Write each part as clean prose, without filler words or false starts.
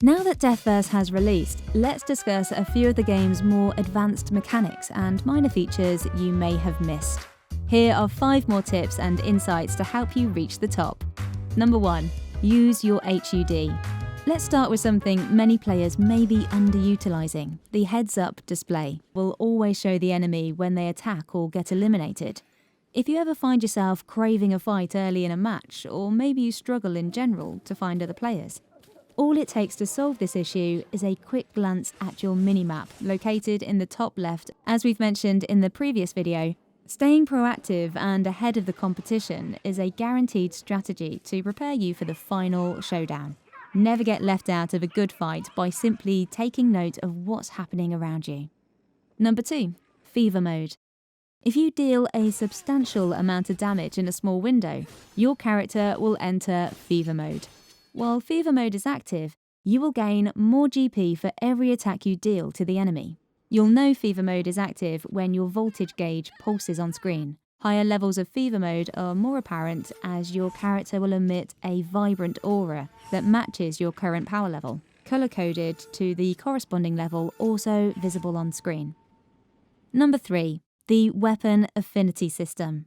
Now that DeathVerse has released, let's discuss a few of the game's more advanced mechanics and minor features you may have missed. Here are 5 more tips and insights to help you reach the top. Number 1. Use your HUD. Let's start with something many players may be underutilizing. The heads-up display will always show the enemy when they attack or get eliminated. If you ever find yourself craving a fight early in a match, or maybe you struggle in general to find other players, all it takes to solve this issue is a quick glance at your minimap located in the top left. As we've mentioned in the previous video, staying proactive and ahead of the competition is a guaranteed strategy to prepare you for the final showdown. Never get left out of a good fight by simply taking note of what's happening around you. Number 2. Fever mode. If you deal a substantial amount of damage in a small window, your character will enter fever mode. While fever mode is active, you will gain more GP for every attack you deal to the enemy. You'll know fever mode is active when your voltage gauge pulses on screen. Higher levels of fever mode are more apparent as your character will emit a vibrant aura that matches your current power level, color-coded to the corresponding level also visible on screen. Number 3. The weapon affinity system.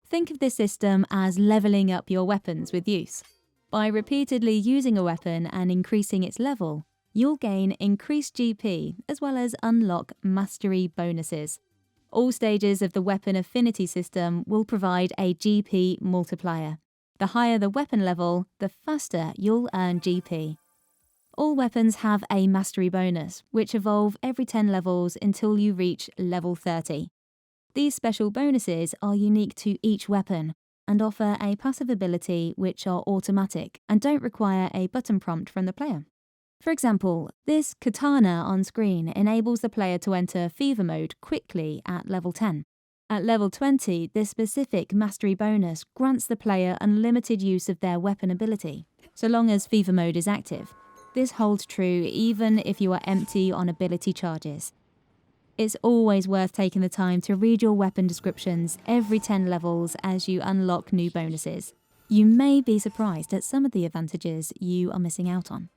Think of this system as leveling up your weapons with use. By repeatedly using a weapon and increasing its level, you'll gain increased GP as well as unlock mastery bonuses. All stages of the weapon affinity system will provide a GP multiplier. The higher the weapon level, the faster you'll earn GP. All weapons have a mastery bonus, which evolve every 10 levels until you reach level 30. These special bonuses are unique to each weapon and offer a passive ability which are automatic and don't require a button prompt from the player. For example, this katana on screen enables the player to enter fever mode quickly at level 10. At level 20, this specific mastery bonus grants the player unlimited use of their weapon ability, so long as fever mode is active. This holds true even if you are empty on ability charges. It's always worth taking the time to read your weapon descriptions every 10 levels as you unlock new bonuses. You may be surprised at some of the advantages you are missing out on.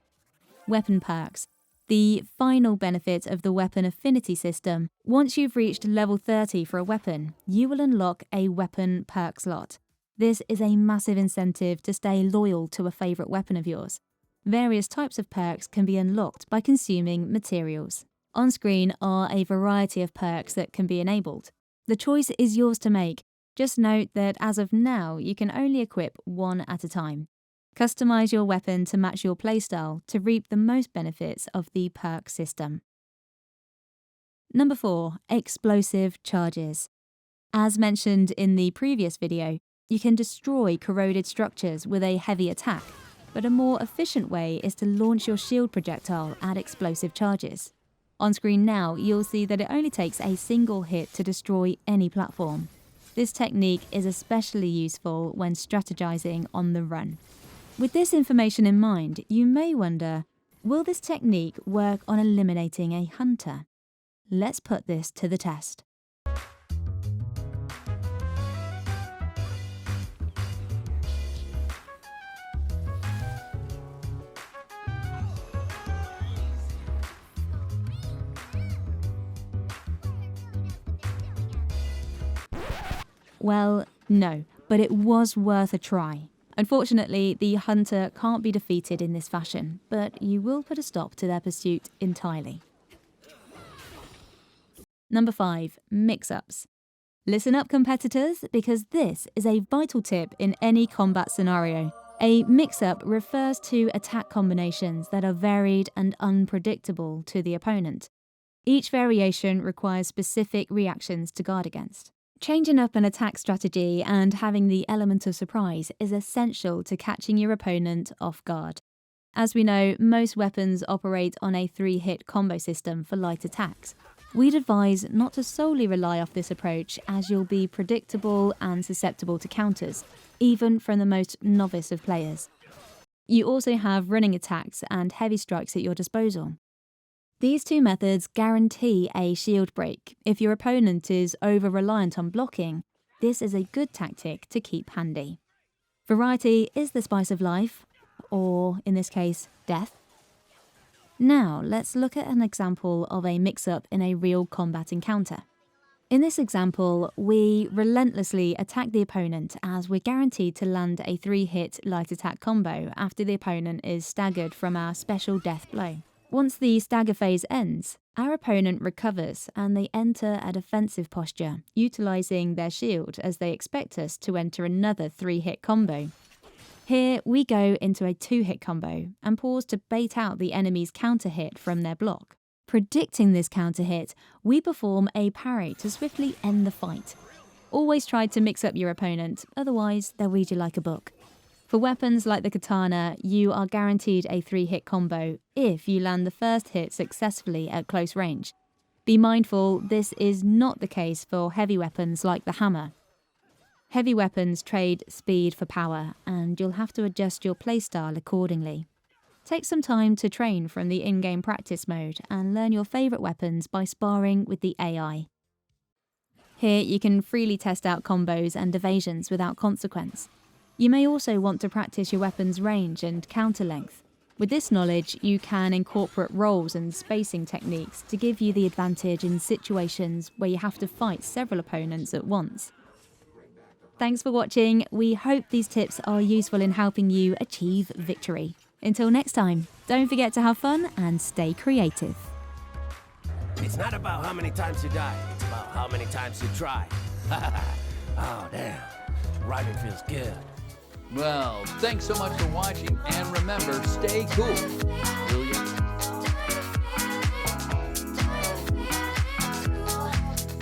Weapon perks. The final benefit of the weapon affinity system, once you've reached level 30 for a weapon, you will unlock a weapon perk slot. This is a massive incentive to stay loyal to a favourite weapon of yours. Various types of perks can be unlocked by consuming materials. On screen are a variety of perks that can be enabled. The choice is yours to make. Just note that as of now, you can only equip one at a time. Customize your weapon to match your playstyle to reap the most benefits of the perk system. Number 4. Explosive charges. As mentioned in the previous video, you can destroy corroded structures with a heavy attack, but a more efficient way is to launch your shield projectile at explosive charges. On screen now, you'll see that it only takes a single hit to destroy any platform. This technique is especially useful when strategizing on the run. With this information in mind, you may wonder, will this technique work on eliminating a hunter? Let's put this to the test. Well, no, but it was worth a try. Unfortunately, the hunter can't be defeated in this fashion, but you will put a stop to their pursuit entirely. Number 5. Mix-ups. Listen up, competitors, because this is a vital tip in any combat scenario. A mix-up refers to attack combinations that are varied and unpredictable to the opponent. Each variation requires specific reactions to guard against. Changing up an attack strategy and having the element of surprise is essential to catching your opponent off guard. As we know, most weapons operate on a 3-hit combo system for light attacks. We'd advise not to solely rely off this approach, as you'll be predictable and susceptible to counters, even from the most novice of players. You also have running attacks and heavy strikes at your disposal. These two methods guarantee a shield break. If your opponent is over-reliant on blocking, this is a good tactic to keep handy. Variety is the spice of life, or in this case, death. Now, let's look at an example of a mix-up in a real combat encounter. In this example, we relentlessly attack the opponent as we're guaranteed to land a 3-hit light attack combo after the opponent is staggered from our special death blow. Once the stagger phase ends, our opponent recovers and they enter a defensive posture, utilising their shield as they expect us to enter another 3-hit combo. Here, we go into a 2-hit combo and pause to bait out the enemy's counter hit from their block. Predicting this counter hit, we perform a parry to swiftly end the fight. Always try to mix up your opponent, otherwise they'll read you like a book. For weapons like the katana, you are guaranteed a 3-hit combo if you land the first hit successfully at close range. Be mindful, this is not the case for heavy weapons like the hammer. Heavy weapons trade speed for power, and you'll have to adjust your playstyle accordingly. Take some time to train from the in-game practice mode and learn your favourite weapons by sparring with the AI. Here you can freely test out combos and evasions without consequence. You may also want to practice your weapon's range and counter length. With this knowledge, you can incorporate rolls and spacing techniques to give you the advantage in situations where you have to fight several opponents at once. Thanks for watching. We hope these tips are useful in helping you achieve victory. Until next time, don't forget to have fun and stay creative. It's not about how many times you die, it's about how many times you try. Oh, damn. Rhyming feels good. Well, thanks so much for watching, and remember, stay cool. Till you